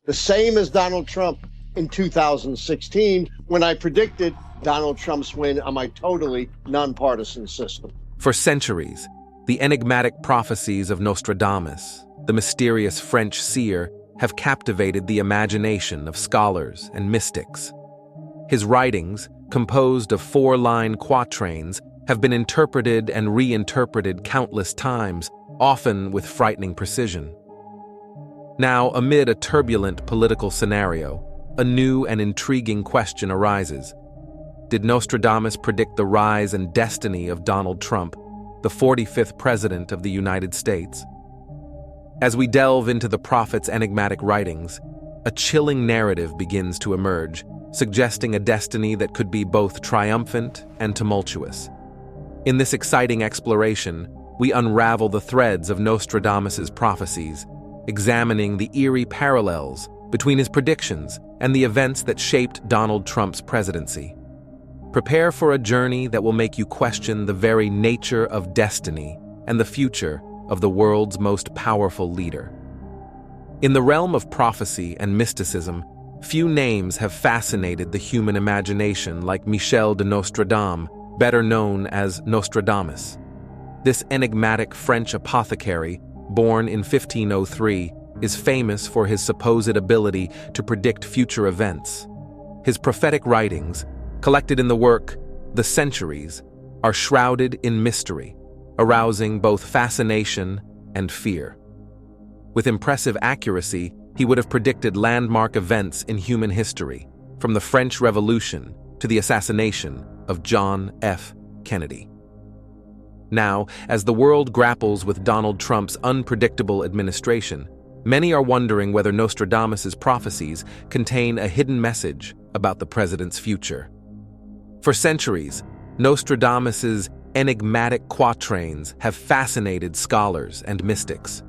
The same as Donald Trump in 2016 when I predicted Donald Trump's win on my totally nonpartisan system. For centuries, the enigmatic prophecies of Nostradamus, the mysterious French seer, have captivated the imagination of scholars and mystics. His writings, composed of four-line quatrains, have been interpreted and reinterpreted countless times, often with frightening precision. Now, amid a turbulent political scenario, a new and intriguing question arises. Did Nostradamus predict the rise and destiny of Donald Trump, the 45th President of the United States? As we delve into the prophet's enigmatic writings, a chilling narrative begins to emerge, suggesting a destiny that could be both triumphant and tumultuous. In this exciting exploration, we unravel the threads of Nostradamus's prophecies, examining the eerie parallels between his predictions and the events that shaped Donald Trump's presidency. Prepare for a journey that will make you question the very nature of destiny and the future of the world's most powerful leader. In the realm of prophecy and mysticism, few names have fascinated the human imagination like Michel de Nostradamus, better known as Nostradamus. This enigmatic French apothecary, born in 1503, is famous for his supposed ability to predict future events. His prophetic writings, collected in the work The Centuries, are shrouded in mystery, arousing both fascination and fear. With impressive accuracy, he would have predicted landmark events in human history, from the French Revolution to the assassination of John F. Kennedy. Now, as the world grapples with Donald Trump's unpredictable administration, many are wondering whether Nostradamus's prophecies contain a hidden message about the president's future. For centuries, Nostradamus's enigmatic quatrains have fascinated scholars and mystics.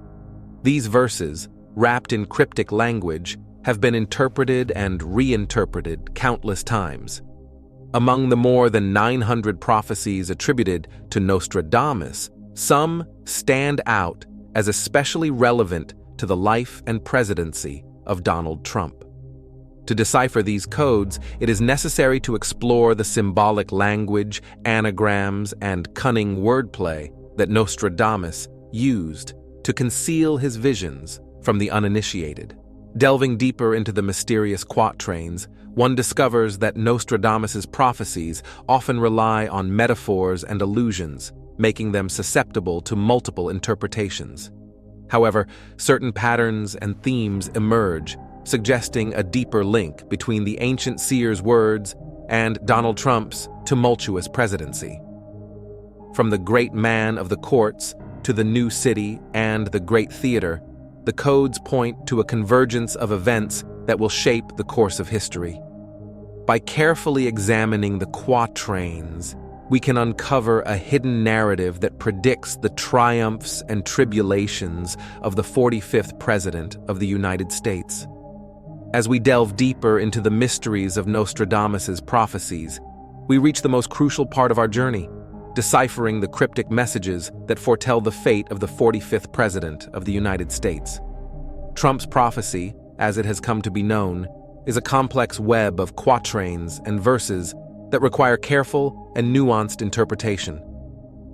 These verses, wrapped in cryptic language, have been interpreted and reinterpreted countless times. Among the more than 900 prophecies attributed to Nostradamus, some stand out as especially relevant to the life and presidency of Donald Trump. To decipher these codes, it is necessary to explore the symbolic language, anagrams, and cunning wordplay that Nostradamus used to conceal his visions from the uninitiated. Delving deeper into the mysterious quatrains, one discovers that Nostradamus's prophecies often rely on metaphors and allusions, making them susceptible to multiple interpretations. However, certain patterns and themes emerge, suggesting a deeper link between the ancient seer's words and Donald Trump's tumultuous presidency. From the great man of the courts to the new city and the great theater, the codes point to a convergence of events that will shape the course of history. By carefully examining the quatrains, we can uncover a hidden narrative that predicts the triumphs and tribulations of the 45th President of the United States. As we delve deeper into the mysteries of Nostradamus's prophecies, we reach the most crucial part of our journey, deciphering the cryptic messages that foretell the fate of the 45th President of the United States. Trump's prophecy, as it has come to be known, is a complex web of quatrains and verses that require careful and nuanced interpretation.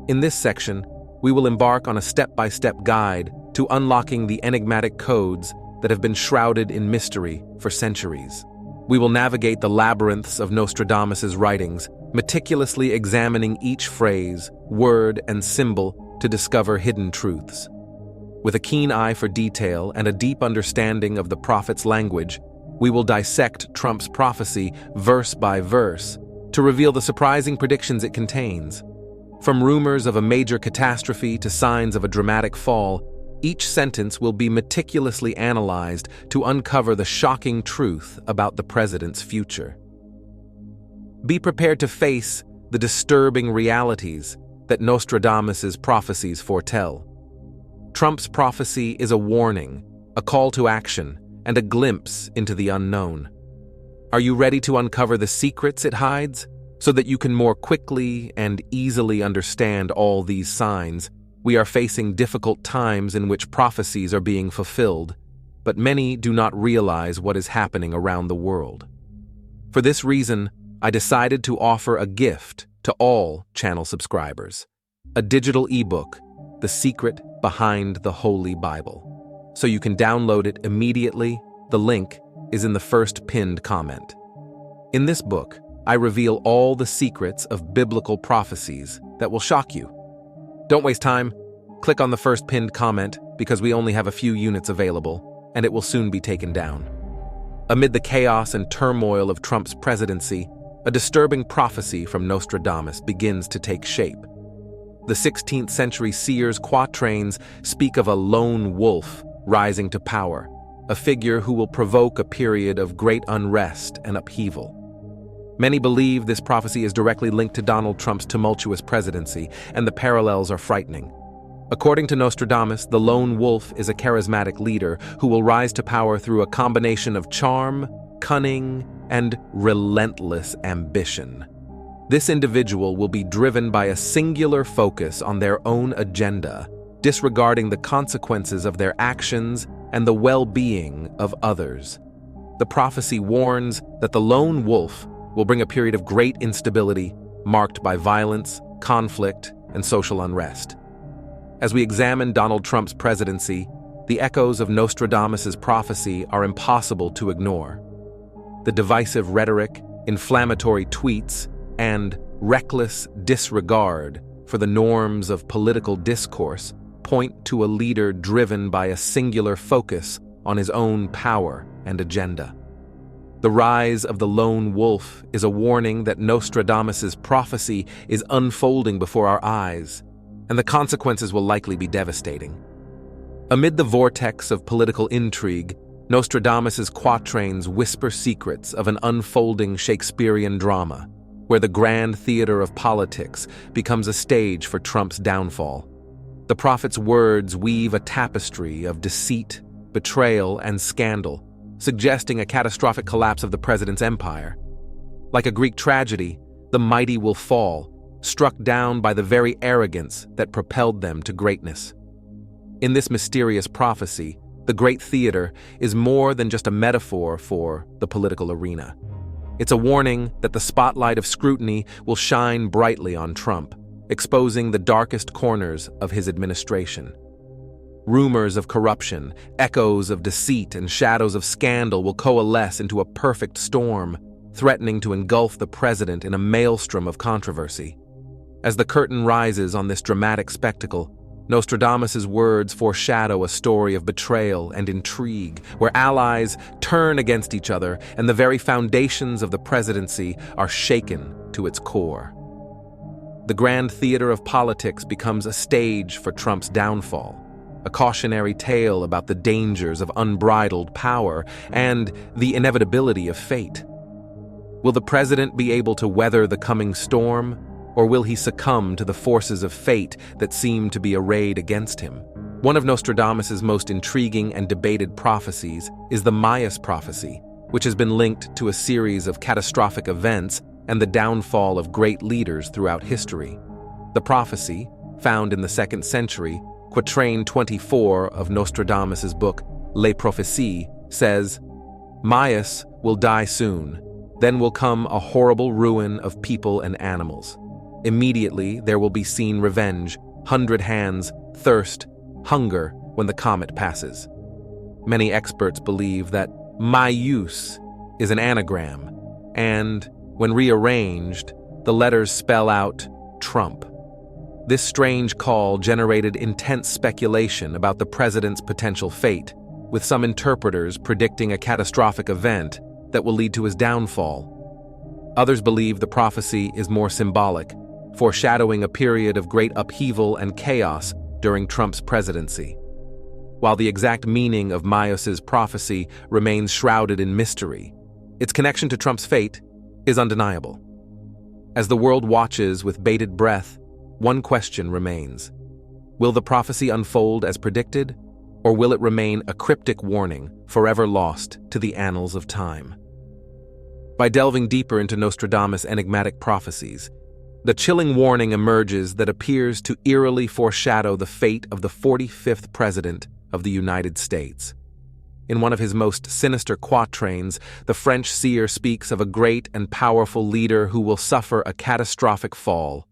In this section, we will embark on a step-by-step guide to unlocking the enigmatic codes that have been shrouded in mystery for centuries. We will navigate the labyrinths of Nostradamus's writings, meticulously examining each phrase, word, and symbol to discover hidden truths. With a keen eye for detail and a deep understanding of the prophet's language, we will dissect Trump's prophecy verse by verse to reveal the surprising predictions it contains. From rumors of a major catastrophe to signs of a dramatic fall, each sentence will be meticulously analyzed to uncover the shocking truth about the president's future. Be prepared to face the disturbing realities that Nostradamus's prophecies foretell. Trump's prophecy is a warning, a call to action, and a glimpse into the unknown. Are you ready to uncover the secrets it hides, so that you can more quickly and easily understand all these signs? We are facing difficult times in which prophecies are being fulfilled. but many do not realize what is happening around the world. For this reason, I decided to offer a gift to all channel subscribers, a digital ebook, The Secret Behind the Holy Bible. So you can download it immediately. The link is in the first pinned comment. In this book, I reveal all the secrets of biblical prophecies that will shock you. Don't waste time. Click on the first pinned comment because we only have a few units available, and it will soon be taken down. Amid the chaos and turmoil of Trump's presidency, a disturbing prophecy from Nostradamus begins to take shape. The 16th century seer's quatrains speak of a lone wolf rising to power, a figure who will provoke a period of great unrest and upheaval. Many believe this prophecy is directly linked to Donald Trump's tumultuous presidency, and the parallels are frightening. According to Nostradamus, the lone wolf is a charismatic leader who will rise to power through a combination of charm, cunning, and relentless ambition. This individual will be driven by a singular focus on their own agenda, disregarding the consequences of their actions and the well-being of others. The prophecy warns that the lone wolf will bring a period of great instability, marked by violence, conflict, and social unrest. As we examine Donald Trump's presidency, the echoes of Nostradamus' prophecy are impossible to ignore. The divisive rhetoric, inflammatory tweets, and reckless disregard for the norms of political discourse point to a leader driven by a singular focus on his own power and agenda. The rise of the lone wolf is a warning that Nostradamus' prophecy is unfolding before our eyes, and the consequences will likely be devastating. Amid the vortex of political intrigue, Nostradamus' quatrains whisper secrets of an unfolding Shakespearean drama, where the grand theater of politics becomes a stage for Trump's downfall. The prophet's words weave a tapestry of deceit, betrayal, and scandal, suggesting a catastrophic collapse of the president's empire. Like a Greek tragedy, the mighty will fall, struck down by the very arrogance that propelled them to greatness. In this mysterious prophecy, the great theater is more than just a metaphor for the political arena. It's a warning that the spotlight of scrutiny will shine brightly on Trump, exposing the darkest corners of his administration. Rumors of corruption, echoes of deceit, and shadows of scandal will coalesce into a perfect storm, threatening to engulf the president in a maelstrom of controversy. As the curtain rises on this dramatic spectacle, Nostradamus' words foreshadow a story of betrayal and intrigue, where allies turn against each other and the very foundations of the presidency are shaken to its core. The grand theater of politics becomes a stage for Trump's downfall, a cautionary tale about the dangers of unbridled power and the inevitability of fate. Will the president be able to weather the coming storm, or will he succumb to the forces of fate that seem to be arrayed against him? One of Nostradamus' most intriguing and debated prophecies is the Maius prophecy, which has been linked to a series of catastrophic events and the downfall of great leaders throughout history. The prophecy, found in the 2nd century, Quatrain 24 of Nostradamus' book, Les Prophéties, says, "Maius will die soon, then will come a horrible ruin of people and animals. Immediately there will be seen revenge, 100 hands, thirst, hunger when the comet passes." Many experts believe that Maius is an anagram, and, when rearranged, the letters spell out Trump. This strange call generated intense speculation about the president's potential fate, with some interpreters predicting a catastrophic event that will lead to his downfall. Others believe the prophecy is more symbolic, foreshadowing a period of great upheaval and chaos during Trump's presidency. While the exact meaning of Maius's prophecy remains shrouded in mystery, its connection to Trump's fate is undeniable. As the world watches with bated breath, one question remains. Will the prophecy unfold as predicted, or will it remain a cryptic warning forever lost to the annals of time? By delving deeper into Nostradamus' enigmatic prophecies, the chilling warning emerges that appears to eerily foreshadow the fate of the 45th President of the United States. In one of his most sinister quatrains, the French seer speaks of a great and powerful leader who will suffer a catastrophic fall.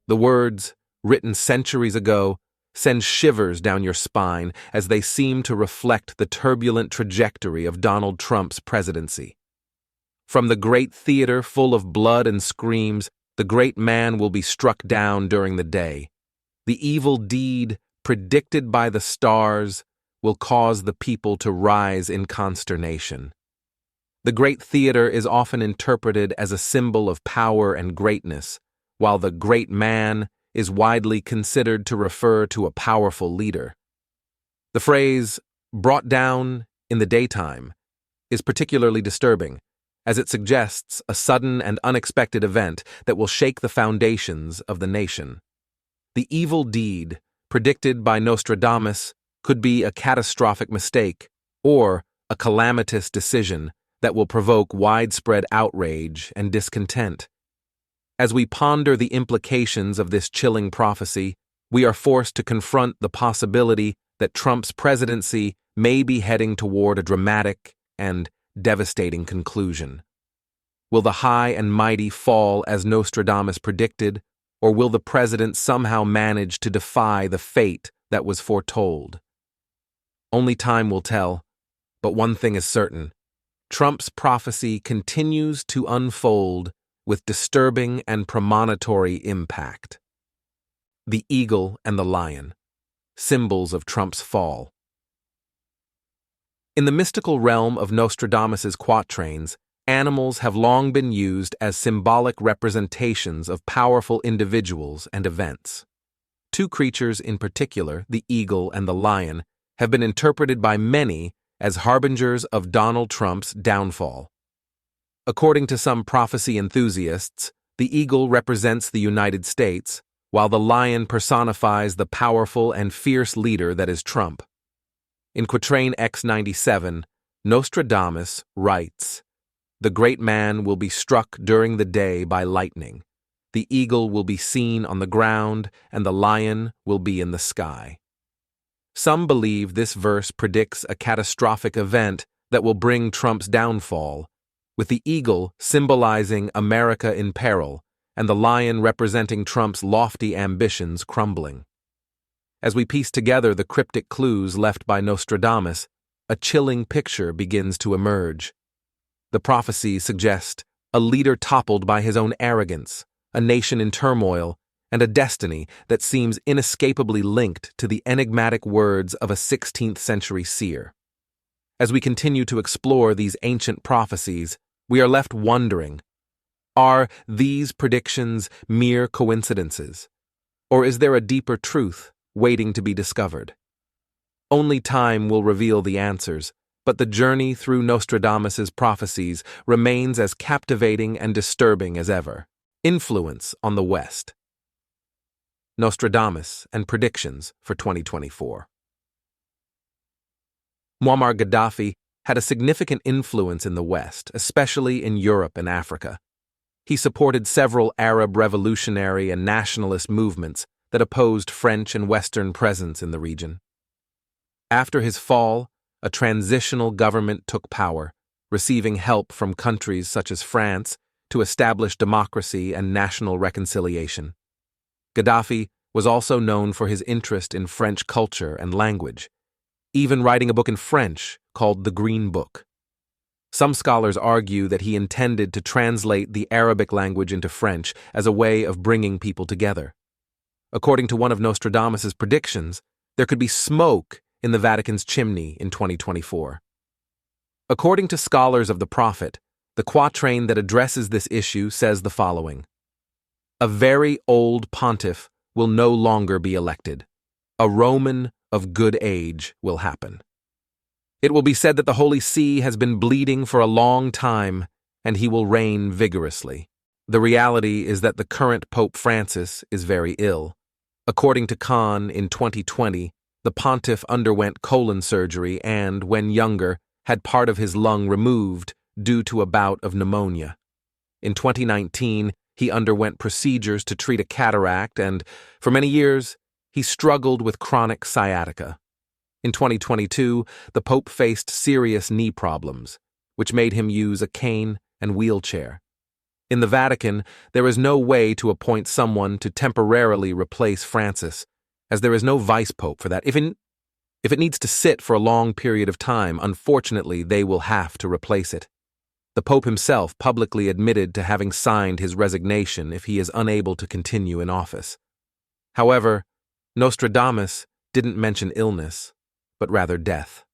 The words, written centuries ago, send shivers down your spine as they seem to reflect the turbulent trajectory of Donald Trump's presidency. From the great theater full of blood and screams, the great man will be struck down during the day. The evil deed, predicted by the stars, will cause the people to rise in consternation. The great theater is often interpreted as a symbol of power and greatness, while the great man is widely considered to refer to a powerful leader. The phrase, brought down in the daytime, is particularly disturbing, as it suggests a sudden and unexpected event that will shake the foundations of the nation. The evil deed, predicted by Nostradamus, could be a catastrophic mistake or a calamitous decision that will provoke widespread outrage and discontent. As we ponder the implications of this chilling prophecy, we are forced to confront the possibility that Trump's presidency may be heading toward a dramatic and devastating conclusion. Will the high and mighty fall as Nostradamus predicted, or will the president somehow manage to defy the fate that was foretold? Only time will tell, but one thing is certain: Trump's prophecy continues to unfold with disturbing and premonitory impact. The eagle and the lion, symbols of Trump's fall. In the mystical realm of Nostradamus's quatrains, animals have long been used as symbolic representations of powerful individuals and events. Two creatures in particular, the eagle and the lion, have been interpreted by many as harbingers of Donald Trump's downfall. According to some prophecy enthusiasts, the eagle represents the United States, while the lion personifies the powerful and fierce leader that is Trump. In Quatrain X97, Nostradamus writes, "The great man will be struck during the day by lightning. The eagle will be seen on the ground, and the lion will be in the sky." Some believe this verse predicts a catastrophic event that will bring Trump's downfall, with the eagle symbolizing America in peril and the lion representing Trump's lofty ambitions crumbling. As we piece together the cryptic clues left by Nostradamus, a chilling picture begins to emerge. The prophecies suggest a leader toppled by his own arrogance, a nation in turmoil, and a destiny that seems inescapably linked to the enigmatic words of a 16th century seer. As we continue to explore these ancient prophecies, we are left wondering, are these predictions mere coincidences? Or is there a deeper truth waiting to be discovered? Only time will reveal the answers, but the journey through Nostradamus's prophecies remains as captivating and disturbing as ever. Influence on the West. Nostradamus and predictions for 2024. Muammar Gaddafi had a significant influence in the West, especially in Europe and Africa. He supported several Arab revolutionary and nationalist movements that opposed French and Western presence in the region. After his fall, a transitional government took power, receiving help from countries such as France to establish democracy and national reconciliation. Gaddafi was also known for his interest in French culture and language, even writing a book in French called The Green Book. Some scholars argue that he intended to translate the Arabic language into French as a way of bringing people together. According to one of Nostradamus's predictions, there could be smoke in the Vatican's chimney in 2024. According to scholars of the prophet, the quatrain that addresses this issue says the following: "A very old pontiff will no longer be elected. A Roman of good age will happen. It will be said that the Holy See has been bleeding for a long time, and he will reign vigorously. The reality is that the current Pope Francis is very ill. According to Khan, in 2020, the pontiff underwent colon surgery and, when younger, had part of his lung removed due to a bout of pneumonia. In 2019, he underwent procedures to treat a cataract and, for many years, he struggled with chronic sciatica. In 2022, the Pope faced serious knee problems, which made him use a cane and wheelchair. In the Vatican, there is no way to appoint someone to temporarily replace Francis, as there is no vice pope for that. If it needs to sit for a long period of time, unfortunately, they will have to replace it. The Pope himself publicly admitted to having signed his resignation if he is unable to continue in office. However, Nostradamus didn't mention illness, but rather death.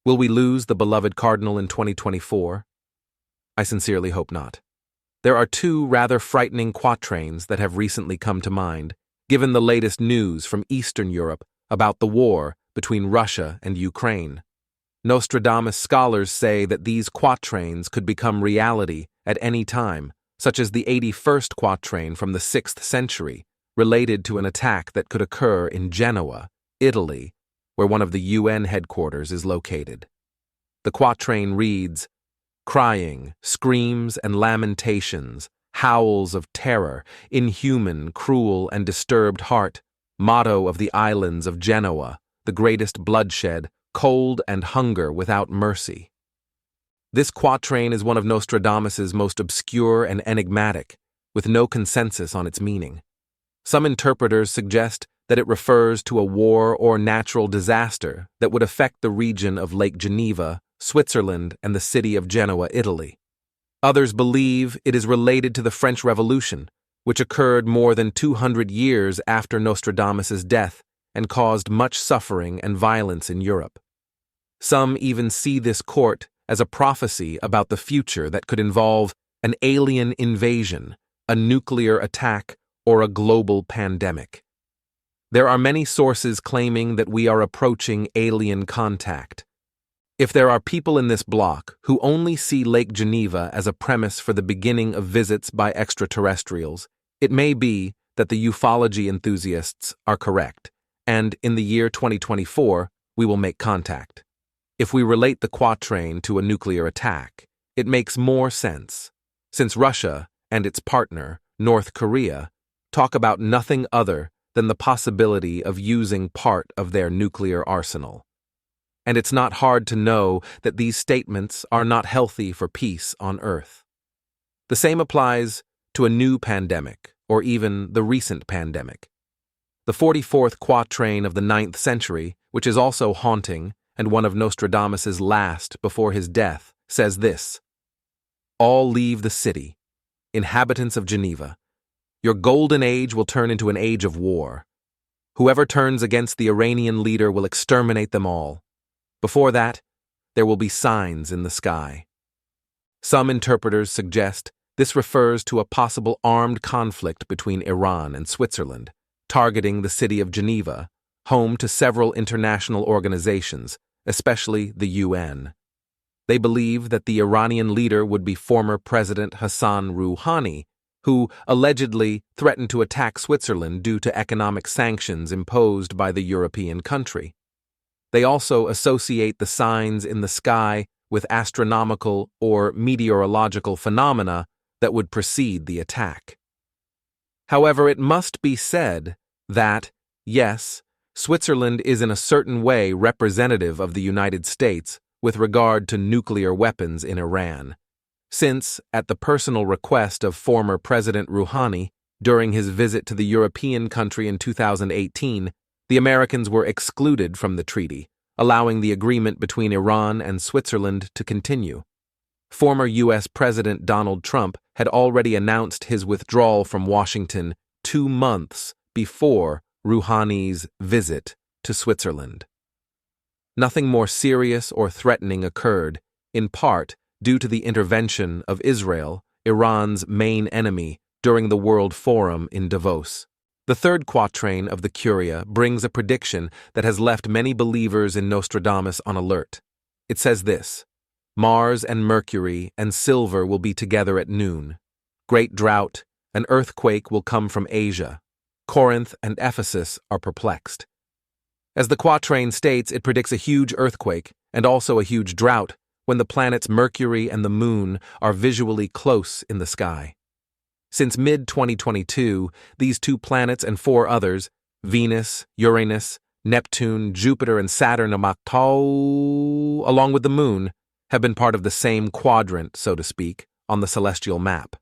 Will we lose the beloved cardinal in 2024? I sincerely hope not. There are two rather frightening quatrains that have recently come to mind, given the latest news from Eastern Europe about the war between Russia and Ukraine. Nostradamus scholars say that these quatrains could become reality at any time, such as the 81st quatrain from the 6th century, related to an attack that could occur in Genoa, Italy, where one of the UN headquarters is located. The quatrain reads, "Crying, screams and lamentations, howls of terror, inhuman, cruel, and disturbed heart, motto of the islands of Genoa, the greatest bloodshed, cold and hunger without mercy." This quatrain is one of Nostradamus's most obscure and enigmatic, with no consensus on its meaning. Some interpreters suggest that it refers to a war or natural disaster that would affect the region of Lake Geneva, Switzerland, and the city of Genoa, Italy. Others believe it is related to the French Revolution, which occurred more than 200 years after Nostradamus's death and caused much suffering and violence in Europe. Some even see this court as a prophecy about the future that could involve an alien invasion, a nuclear attack, or a global pandemic. There are many sources claiming that we are approaching alien contact. If there are people in this block who only see Lake Geneva as a premise for the beginning of visits by extraterrestrials, it may be that the ufology enthusiasts are correct, and in the year 2024, we will make contact. If we relate the quatrain to a nuclear attack, it makes more sense, since Russia and its partner, North Korea, talk about nothing other than the possibility of using part of their nuclear arsenal. And it's not hard to know that these statements are not healthy for peace on Earth. The same applies to a new pandemic, or even the recent pandemic. The 44th quatrain of the 9th century, which is also haunting and one of Nostradamus's last before his death, says this: "All leave the city, inhabitants of Geneva. Your golden age will turn into an age of war. Whoever turns against the Iranian leader will exterminate them all. Before that, there will be signs in the sky." Some interpreters suggest this refers to a possible armed conflict between Iran and Switzerland, targeting the city of Geneva, home to several international organizations, especially the UN. They believe that the Iranian leader would be former President Hassan Rouhani, who allegedly threatened to attack Switzerland due to economic sanctions imposed by the European country. They also associate the signs in the sky with astronomical or meteorological phenomena that would precede the attack. However, it must be said that, yes, Switzerland is in a certain way representative of the United States with regard to nuclear weapons in Iran, since, at the personal request of former President Rouhani, during his visit to the European country in 2018, the Americans were excluded from the treaty, allowing the agreement between Iran and Switzerland to continue. Former U.S. President Donald Trump had already announced his withdrawal from Washington 2 months before Rouhani's visit to Switzerland. Nothing more serious or threatening occurred, in part due to the intervention of Israel, Iran's main enemy, during the World Forum in Davos. The third quatrain of the Curia brings a prediction that has left many believers in Nostradamus on alert. It says this: "Mars and Mercury and silver will be together at noon. Great drought, an earthquake will come from Asia. Corinth and Ephesus are perplexed." As the quatrain states, it predicts a huge earthquake and also a huge drought when the planets Mercury and the Moon are visually close in the sky. Since mid-2022, these two planets and 4 others, Venus, Uranus, Neptune, Jupiter, and Saturn, along with the Moon, have been part of the same quadrant, so to speak, on the celestial map.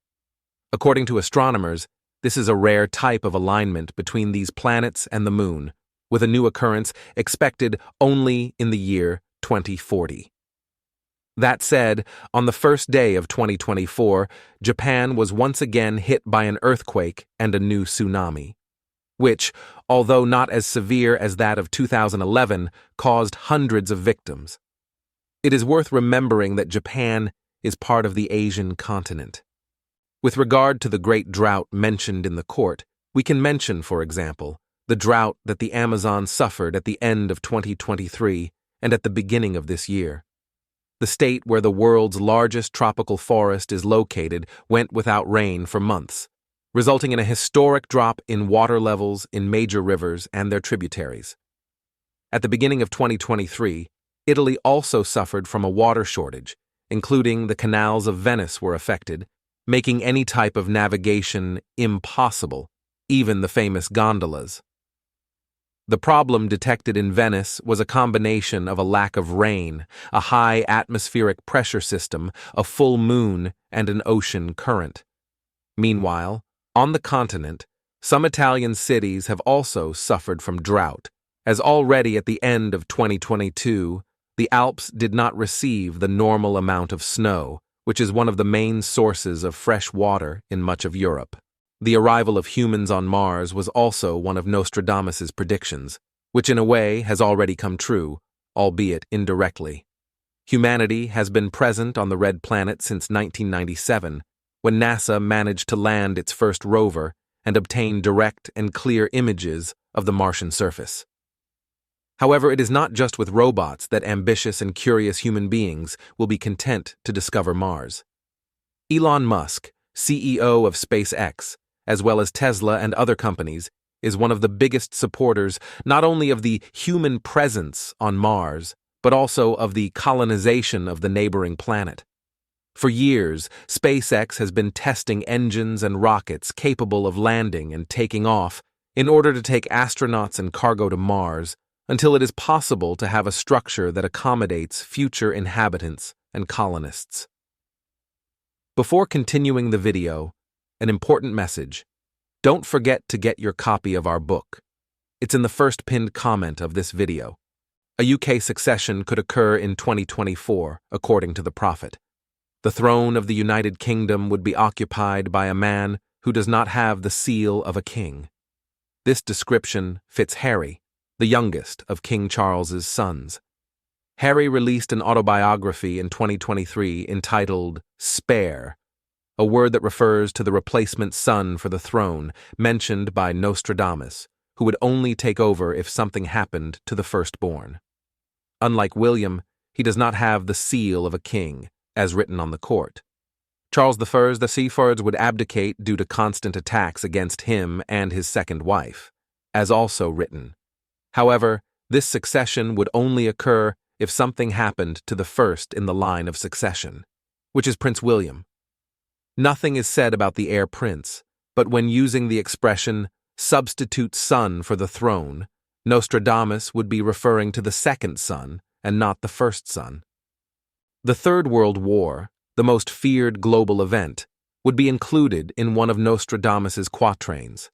According to astronomers, this is a rare type of alignment between these planets and the Moon, with a new occurrence expected only in the year 2040. That said, on the first day of 2024, Japan was once again hit by an earthquake and a new tsunami, which, although not as severe as that of 2011, caused hundreds of victims. It is worth remembering that Japan is part of the Asian continent. With regard to the great drought mentioned in the court, we can mention, for example, the drought that the Amazon suffered at the end of 2023 and at the beginning of this year. The state where the world's largest tropical forest is located went without rain for months, resulting in a historic drop in water levels in major rivers and their tributaries. At the beginning of 2023, Italy also suffered from a water shortage, including the canals of Venice were affected, making any type of navigation impossible, even the famous gondolas. The problem detected in Venice was a combination of a lack of rain, a high atmospheric pressure system, a full moon, and an ocean current. Meanwhile, on the continent, some Italian cities have also suffered from drought, as already at the end of 2022, the Alps did not receive the normal amount of snow, which is one of the main sources of fresh water in much of Europe. The arrival of humans on Mars was also one of Nostradamus's predictions, which in a way has already come true, albeit indirectly. Humanity has been present on the Red Planet since 1997, when NASA managed to land its first rover and obtain direct and clear images of the Martian surface. However, it is not just with robots that ambitious and curious human beings will be content to discover Mars. Elon Musk, CEO of SpaceX, as well as Tesla and other companies, is one of the biggest supporters not only of the human presence on Mars, but also of the colonization of the neighboring planet. For years, SpaceX has been testing engines and rockets capable of landing and taking off in order to take astronauts and cargo to Mars, until it is possible to have a structure that accommodates future inhabitants and colonists. Before continuing the video, an important message. Don't forget to get your copy of our book. It's in the first pinned comment of this video. A UK succession could occur in 2024, according to the prophet. The throne of the United Kingdom would be occupied by a man who does not have the seal of a king. This description fits Harry, the youngest of King Charles's sons. Harry released an autobiography in 2023 entitled Spare, a word that refers to the replacement son for the throne mentioned by Nostradamus, who would only take over if something happened to the firstborn. Unlike William, he does not have the seal of a king, as written on the court. Charles I the Seafords would abdicate due to constant attacks against him and his second wife, as also written. However, this succession would only occur if something happened to the first in the line of succession, which is Prince William. Nothing is said about the heir prince, but when using the expression substitute son for the throne, Nostradamus would be referring to the second son and not the first son. The Third World War, the most feared global event, would be included in one of Nostradamus's quatrains.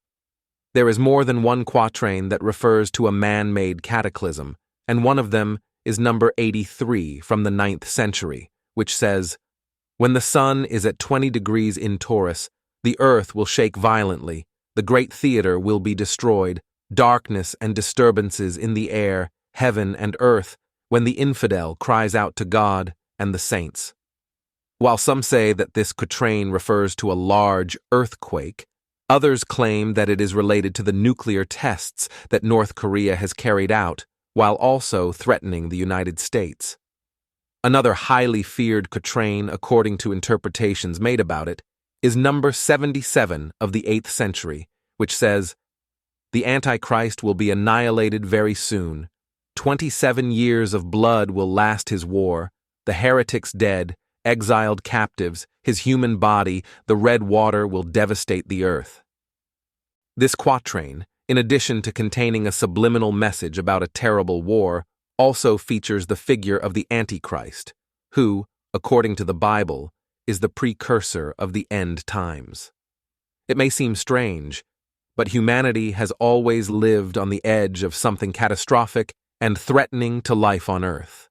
There is more than one quatrain that refers to a man-made cataclysm, and one of them is number 83 from the 9th century, which says, "When the sun is at 20 degrees in Taurus, the earth will shake violently, the great theater will be destroyed, darkness and disturbances in the air, heaven and earth, when the infidel cries out to God and the saints." While some say that this quatrain refers to a large earthquake, others claim that it is related to the nuclear tests that North Korea has carried out, while also threatening the United States. Another highly feared quatrain, according to interpretations made about it, is number 77 of the 8th century, which says, "The Antichrist will be annihilated very soon. 27 years of blood will last his war, the heretics dead, exiled captives, his human body, the red water will devastate the earth." This quatrain, in addition to containing a subliminal message about a terrible war, also features the figure of the Antichrist, who, according to the Bible, is the precursor of the end times. It may seem strange, but humanity has always lived on the edge of something catastrophic and threatening to life on Earth.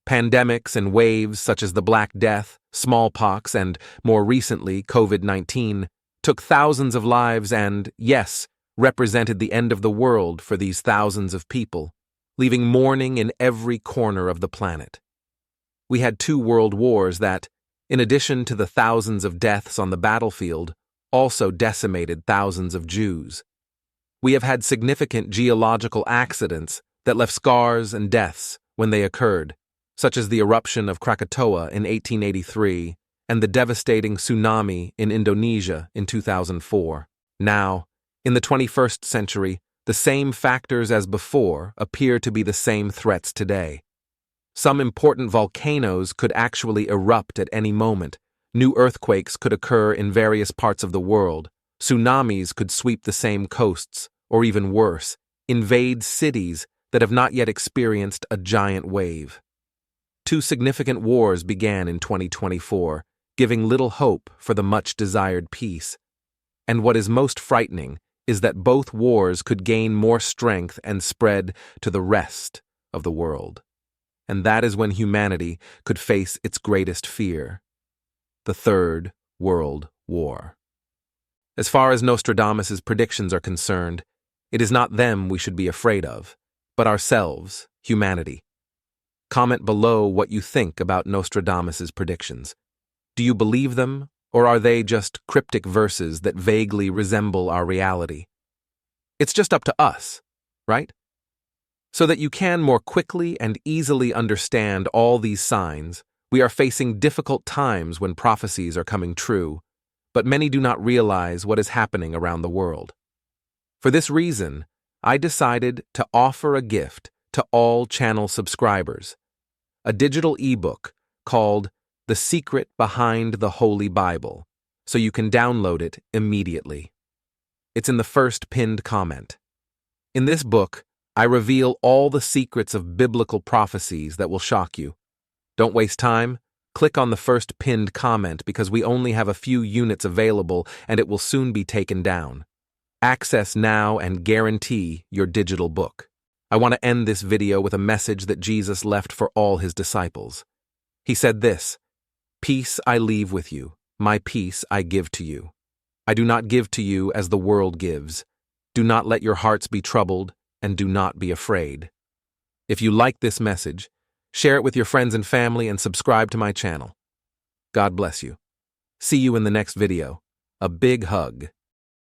Pandemics and waves such as the Black Death, smallpox, and, more recently, COVID-19, took thousands of lives and, yes, represented the end of the world for these thousands of people, leaving mourning in every corner of the planet. We had 2 world wars that, in addition to the thousands of deaths on the battlefield, also decimated thousands of Jews. We have had significant geological accidents that left scars and deaths when they occurred, such as the eruption of Krakatoa in 1883 and the devastating tsunami in Indonesia in 2004. Now, in the 21st century, the same factors as before appear to be the same threats today. Some important volcanoes could actually erupt at any moment. New earthquakes could occur in various parts of the world. Tsunamis could sweep the same coasts, or even worse, invade cities that have not yet experienced a giant wave. 2 significant wars began in 2024, giving little hope for the much-desired peace. And what is most frightening is that both wars could gain more strength and spread to the rest of the world. And that is when humanity could face its greatest fear: the Third World War. As far as Nostradamus' predictions are concerned, it is not them we should be afraid of, but ourselves, humanity. Comment below what you think about Nostradamus' predictions. Do you believe them, or are they just cryptic verses that vaguely resemble our reality? It's just up to us, right? So that you can more quickly and easily understand all these signs, we are facing difficult times when prophecies are coming true, but many do not realize what is happening around the world. For this reason, I decided to offer a gift to all channel subscribers, a digital ebook called The Secret Behind the Holy Bible, so you can download it immediately. It's in the first pinned comment. In this book, I reveal all the secrets of biblical prophecies that will shock you. Don't waste time. Click on the first pinned comment because we only have a few units available and it will soon be taken down. Access now and guarantee your digital book. I want to end this video with a message that Jesus left for all his disciples. He said this: "Peace I leave with you, my peace I give to you. I do not give to you as the world gives. Do not let your hearts be troubled, and do not be afraid." If you like this message, share it with your friends and family and subscribe to my channel. God bless you. See you in the next video. A big hug.